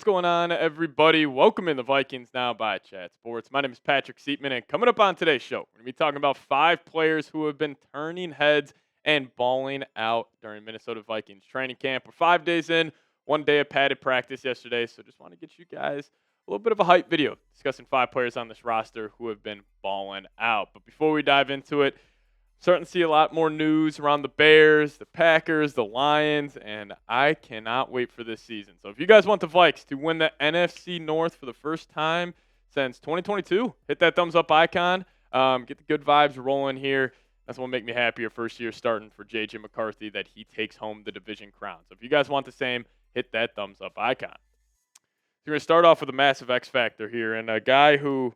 going on, everybody? Welcome in the Vikings Now by Chat Sports. My name is Patrick Siepman, and coming up on today's show, we're going to be talking about 5 players who have been turning heads and balling out during Minnesota Vikings training camp. We're 5 days in, 1 day of padded practice yesterday, so just want to get you guys a little bit of a hype video discussing 5 players on this roster who have been balling out. But before we dive into it, starting to see a lot more news around the Bears, the Packers, the Lions, and I cannot wait for this season. So if you guys want the Vikes to win the NFC North for the first time since 2022, hit that thumbs up icon. Get the good vibes rolling here. That's what will make me happier first year starting for J.J. McCarthy that he takes home the division crown. So if you guys want the same, hit that thumbs up icon. So we're going to start off with a massive X factor here, and a guy who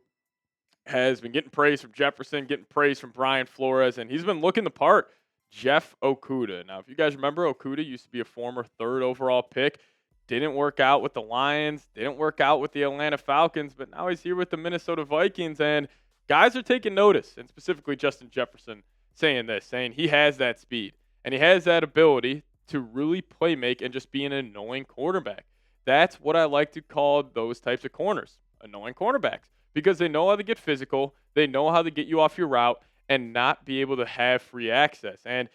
has been getting praise from Jefferson, getting praise from Brian Flores, and he's been looking the part, Jeff Okudah. Now, if you guys remember, Okudah used to be a former 3rd overall pick. Didn't work out with the Lions, didn't work out with the Atlanta Falcons, but now he's here with the Minnesota Vikings, and guys are taking notice, and specifically Justin Jefferson saying he has that speed, and he has that ability to really play make and just be an annoying quarterback. That's what I like to call those types of corners, annoying cornerbacks. Because they know how to get physical, they know how to get you off your route and not be able to have free access. And,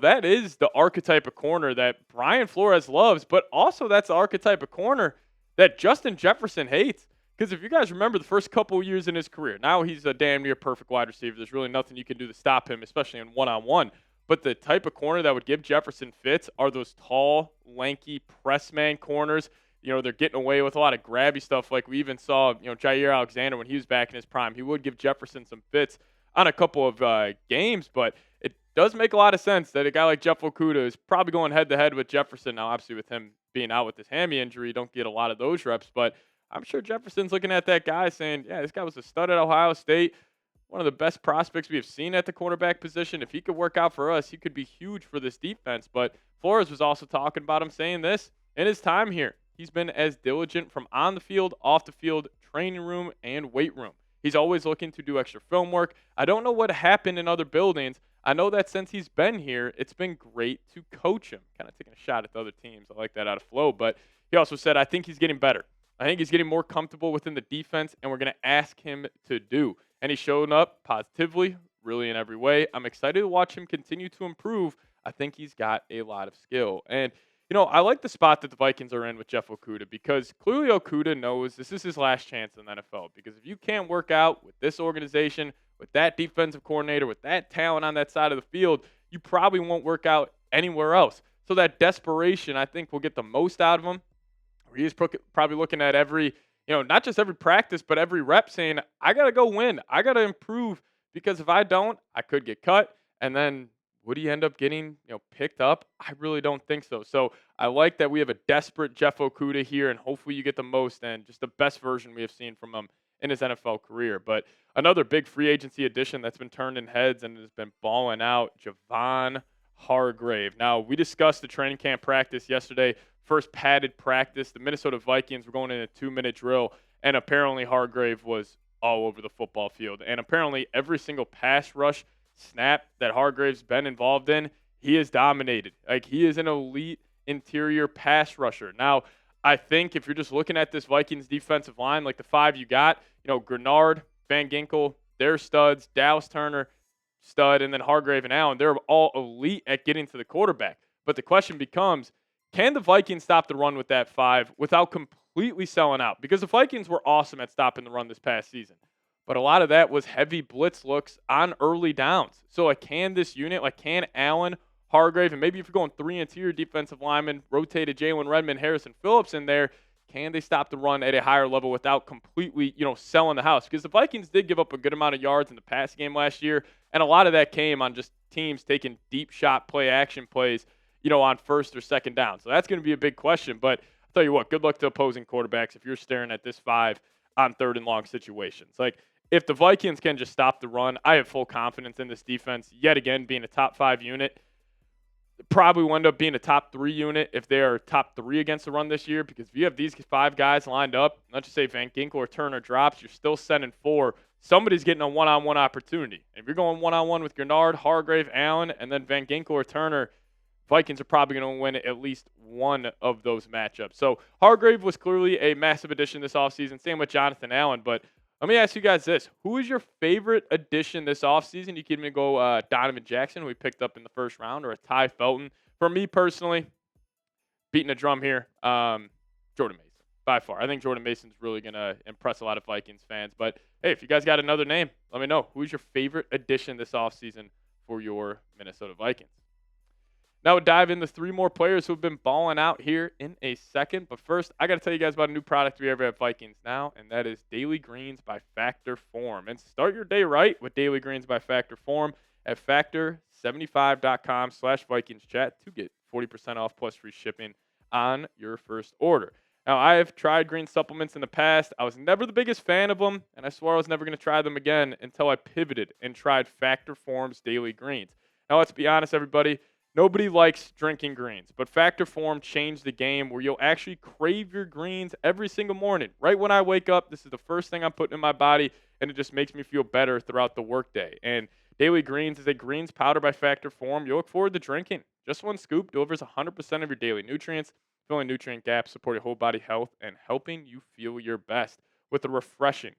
that is the archetype of corner that Brian Flores loves, but also that's the archetype of corner that Justin Jefferson hates. Because if you guys remember the first couple of years in his career, now he's a damn near perfect wide receiver. There's really nothing you can do to stop him, especially in one-on-one. But the type of corner that would give Jefferson fits are those tall, lanky, press man corners. They're getting away with a lot of grabby stuff like we even saw, Jair Alexander when he was back in his prime. He would give Jefferson some fits on a couple of games, but it does make a lot of sense that a guy like Jeff Okudah is probably going head-to-head with Jefferson. Now, obviously, with him being out with his hammy injury, you don't get a lot of those reps, but I'm sure Jefferson's looking at that guy saying, yeah, this guy was a stud at Ohio State, one of the best prospects we have seen at the quarterback position. If he could work out for us, he could be huge for this defense. But Flores was also talking about him saying this in his time here. He's been as diligent from on the field, off the field, training room, and weight room. He's always looking to do extra film work. I don't know what happened in other buildings. I know that since he's been here, it's been great to coach him. Kind of taking a shot at the other teams. I like that out of flow. But he also said, I think he's getting better. I think he's getting more comfortable within the defense, and we're going to ask him to do. And he's showing up positively, really in every way. I'm excited to watch him continue to improve. I think he's got a lot of skill. And I like the spot that the Vikings are in with Jeff Okudah because clearly Okudah knows this is his last chance in the NFL. Because if you can't work out with this organization, with that defensive coordinator, with that talent on that side of the field, you probably won't work out anywhere else. So that desperation, I think, will get the most out of him. He's probably looking at every, not just every practice, but every rep saying, I got to go win. I got to improve because if I don't, I could get cut. And then would he end up getting, picked up? I really don't think so. So I like that we have a desperate Jeff Okudah here, and hopefully you get the most and just the best version we have seen from him in his NFL career. But another big free agency addition that's been turning heads and has been balling out, Javon Hargrave. Now, we discussed the training camp practice yesterday, first padded practice. The Minnesota Vikings were going in a 2-minute drill, and apparently Hargrave was all over the football field. And apparently every single pass rush snap that Hargrave's been involved in, he has dominated. Like, he is an elite interior pass rusher. Now, I think if you're just looking at this Vikings defensive line, like the 5 you got, Gernard, Van Ginkel, they're studs, Dallas Turner, stud, and then Hargrave and Allen, they're all elite at getting to the quarterback. But the question becomes, can the Vikings stop the run with that 5 without completely selling out? Because the Vikings were awesome at stopping the run this past season. But a lot of that was heavy blitz looks on early downs. So, can this unit, can Allen, Hargrave, and maybe if you're going 3 interior defensive linemen, rotated Jalen Redmond, Harrison Phillips in there, can they stop the run at a higher level without completely, selling the house? Because the Vikings did give up a good amount of yards in the pass game last year, and a lot of that came on just teams taking deep shot play action plays, on first or second down. So that's going to be a big question. But I'll tell you what, good luck to opposing quarterbacks if you're staring at this 5 on 3rd and long situations. If the Vikings can just stop the run, I have full confidence in this defense, yet again, being a top 5 unit. Probably will end up being a top 3 unit if they are top 3 against the run this year, because if you have these 5 guys lined up, let's just say Van Ginkel or Turner drops, you're still sending 4. Somebody's getting a one-on-one opportunity. If you're going one-on-one with Gernard, Hargrave, Allen, and then Van Ginkel or Turner, Vikings are probably going to win at least one of those matchups. So Hargrave was clearly a massive addition this offseason. Same with Jonathan Allen. But let me ask you guys this. Who is your favorite addition this offseason? You can even go Donovan Jackson, who we picked up in the first round, or a Ty Felton. For me personally, beating a drum here, Jordan Mason, by far. I think Jordan Mason's really going to impress a lot of Vikings fans. But, hey, if you guys got another name, let me know. Who's your favorite addition this offseason for your Minnesota Vikings? Now we'll dive into 3 more players who have been balling out here in a second. But first, I got to tell you guys about a new product we have at Vikings Now, and that is Daily Greens by Factor Form. And start your day right with Daily Greens by Factor Form at factor75.com/VikingsChat to get 40% off plus free shipping on your first order. Now, I have tried green supplements in the past. I was never the biggest fan of them, and I swore I was never going to try them again until I pivoted and tried Factor Form's Daily Greens. Now, let's be honest, everybody. Nobody likes drinking greens, but Factor Form changed the game where you'll actually crave your greens every single morning. Right when I wake up, this is the first thing I'm putting in my body, and it just makes me feel better throughout the workday. And Daily Greens is a greens powder by Factor Form you'll look forward to drinking. Just one scoop delivers 100% of your daily nutrients, filling nutrient gaps, supporting whole body health, and helping you feel your best with a refreshing,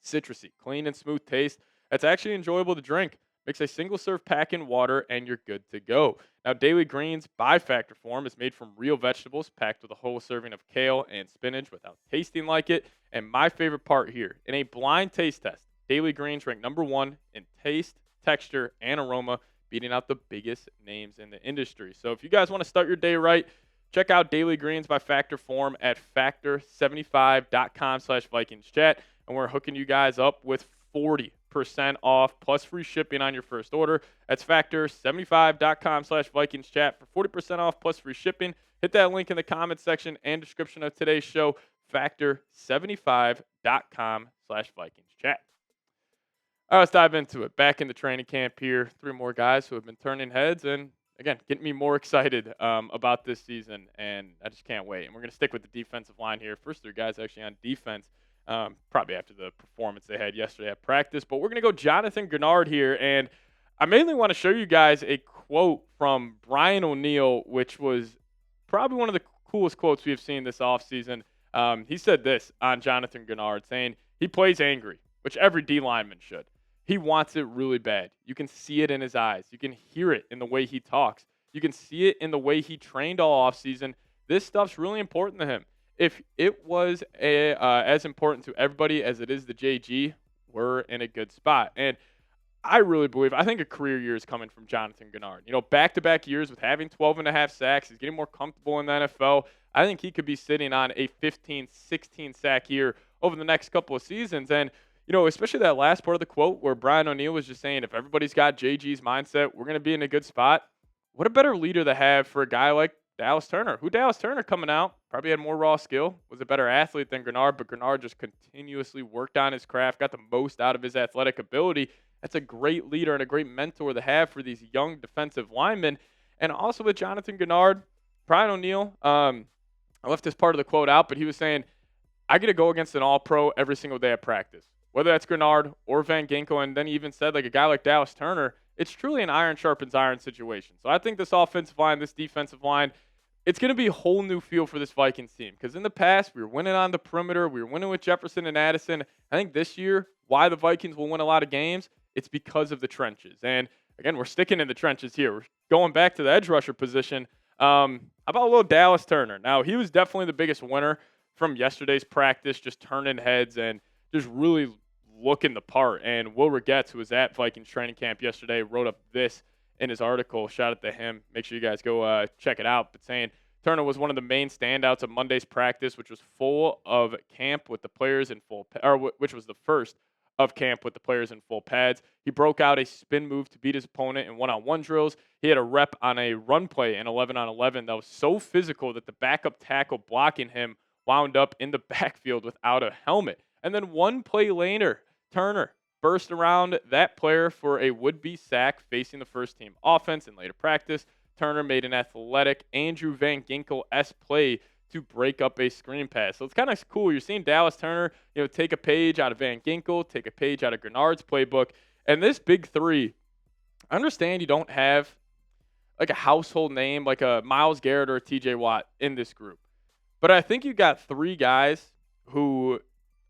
citrusy, clean, and smooth taste that's actually enjoyable to drink. Mix a single-serve pack in water, and you're good to go. Now, Daily Greens by Factor Form is made from real vegetables, packed with a whole serving of kale and spinach without tasting like it. And my favorite part here, in a blind taste test, Daily Greens ranked #1 in taste, texture, and aroma, beating out the biggest names in the industry. So if you guys want to start your day right, check out Daily Greens by Factor Form at factor75.com/VikingsChat, and we're hooking you guys up with 40% off plus free shipping on your first order. That's factor75.com/VikingsChat for 40% off plus free shipping. Hit that link in the comments section and description of today's show, factor75.com/VikingsChat. All right, let's dive into it. Back in the training camp here, 3 more guys who have been turning heads and, again, getting me more excited about this season, and I just can't wait. And we're going to stick with the defensive line here. First 3 guys actually on defense, probably after the performance they had yesterday at practice. But we're going to go Jonathan Gernard here, and I mainly want to show you guys a quote from Brian O'Neill, which was probably one of the coolest quotes we have seen this offseason. He said this on Jonathan Gernard, saying he plays angry, which every D lineman should. He wants it really bad. You can see it in his eyes. You can hear it in the way he talks. You can see it in the way he trained all offseason. This stuff's really important to him. If it was as important to everybody as it is to JG, we're in a good spot. And I really believe, I think a career year is coming from Jonathan Gernard. You know, back-to-back years with having 12.5 sacks. He's getting more comfortable in the NFL. I think he could be sitting on a 15, 16 sack year over the next couple of seasons. And you know, especially that last part of the quote where Brian O'Neill was just saying, if everybody's got JG's mindset, we're going to be in a good spot. What a better leader to have for a guy like Dallas Turner, who Dallas Turner coming out probably had more raw skill, was a better athlete than Gernard, but Gernard just continuously worked on his craft, got the most out of his athletic ability. That's a great leader and a great mentor to have for these young defensive linemen. And also with Jonathan Gernard, Brian O'Neill, I left this part of the quote out, but he was saying, I get to go against an all-pro every single day at practice. Whether that's Gernard or Van Ginkel, and then he even said, like, a guy like Dallas Turner, it's truly an iron sharpens iron situation. So I think this offensive line, this defensive line, it's going to be a whole new feel for this Vikings team. Because in the past, we were winning on the perimeter. We were winning with Jefferson and Addison. I think this year, why the Vikings will win a lot of games, it's because of the trenches. And, again, we're sticking in the trenches here. We're going back to the edge rusher position. How about a little Dallas Turner? Now, he was definitely the biggest winner from yesterday's practice, just turning heads and just really looking the part. And Will Ragatz, who was at Vikings training camp yesterday, wrote up this in his article. Shout out to him. Make sure you guys go check it out. But saying Turner was one of the main standouts of Monday's practice, which was full of camp with the players in full, which was the first of camp with the players in full pads. He broke out a spin move to beat his opponent in one-on-one drills. He had a rep on a run play in 11-on-11 that was so physical that the backup tackle blocking him wound up in the backfield without a helmet. And then one play later, Turner burst around that player for a would-be sack facing the first-team offense. In later practice, Turner made an athletic Andrew Van Ginkel-esque play to break up a screen pass. So it's kind of cool. You're seeing Dallas Turner, you know, take a page out of Van Ginkel, take a page out of Gernard's playbook. And this big three, I understand you don't have like a household name, like a Myles Garrett or a TJ Watt in this group. But I think you got three guys who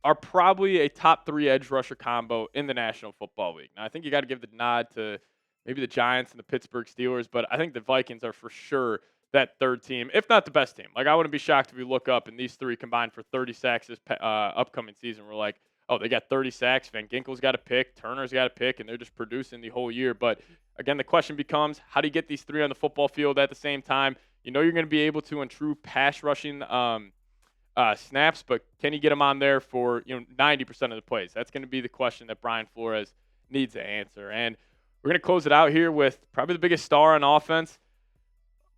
are probably a top three edge rusher combo in the National Football League. Now, I think you got to give the nod to maybe the Giants and the Pittsburgh Steelers, but I think the Vikings are for sure that third team, if not the best team. Like, I wouldn't be shocked if we look up and these three combined for 30 sacks this upcoming season. We're like, oh, they got 30 sacks. Van Ginkel's got a pick. Turner's got a pick, and they're just producing the whole year. But again, the question becomes, how do you get these three on the football field at the same time? You know you're going to be able to in true pass rushing snaps, but can you get them on there for 90% of the plays? That's going to be the question that Brian Flores needs to answer. And we're going to close it out here with probably the biggest star on offense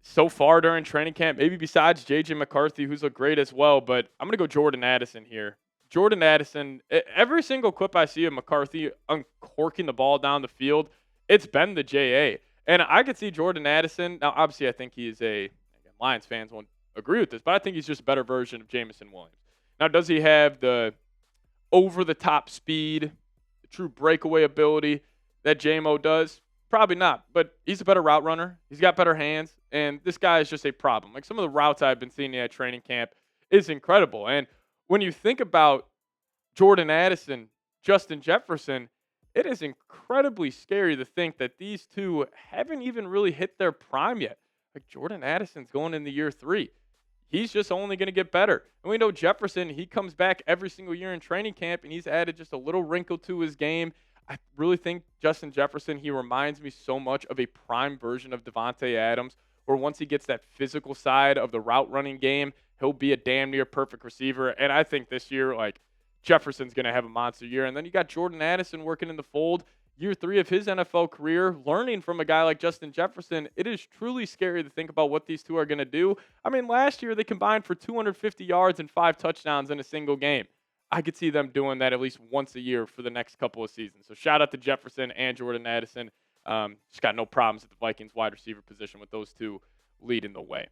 so far during training camp, maybe besides J.J. McCarthy, who's looked great as well. But I'm going to go Jordan Addison here. Jordan Addison, every single clip I see of McCarthy uncorking the ball down the field, it's been the J.A. And I could see Jordan Addison. Now, obviously, I think he's Lions fans won't agree with this, but I think he's just a better version of Jameson Williams. Now, does he have the over-the-top speed, the true breakaway ability that J-Mo does? Probably not, but he's a better route runner. He's got better hands, and this guy is just a problem. Like, some of the routes I've been seeing at training camp is incredible. And when you think about Jordan Addison, Justin Jefferson, it is incredibly scary to think that these two haven't even really hit their prime yet. Like, Jordan Addison's going into year 3. He's just only going to get better. And we know Jefferson, he comes back every single year in training camp, and he's added just a little wrinkle to his game. I really think Justin Jefferson, he reminds me so much of a prime version of Devontae Adams, where once he gets that physical side of the route running game, he'll be a damn near perfect receiver. And I think this year, like, Jefferson's going to have a monster year. And then you got Jordan Addison working in the fold. Year 3 of his NFL career, learning from a guy like Justin Jefferson. It is truly scary to think about what these two are going to do. I mean, last year they combined for 250 yards and 5 touchdowns in a single game. I could see them doing that at least once a year for the next couple of seasons. So shout out to Jefferson and Jordan Addison. Just got no problems at the Vikings wide receiver position with those two leading the way.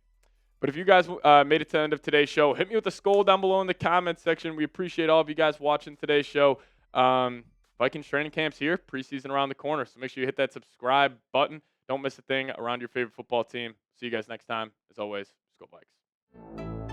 But if you guys made it to the end of today's show, hit me with a SKOL down below in the comments section. We appreciate all of you guys watching today's show. Vikings training camp's here, preseason around the corner. So make sure you hit that subscribe button. Don't miss a thing around your favorite football team. See you guys next time. As always, SKOL Vikes.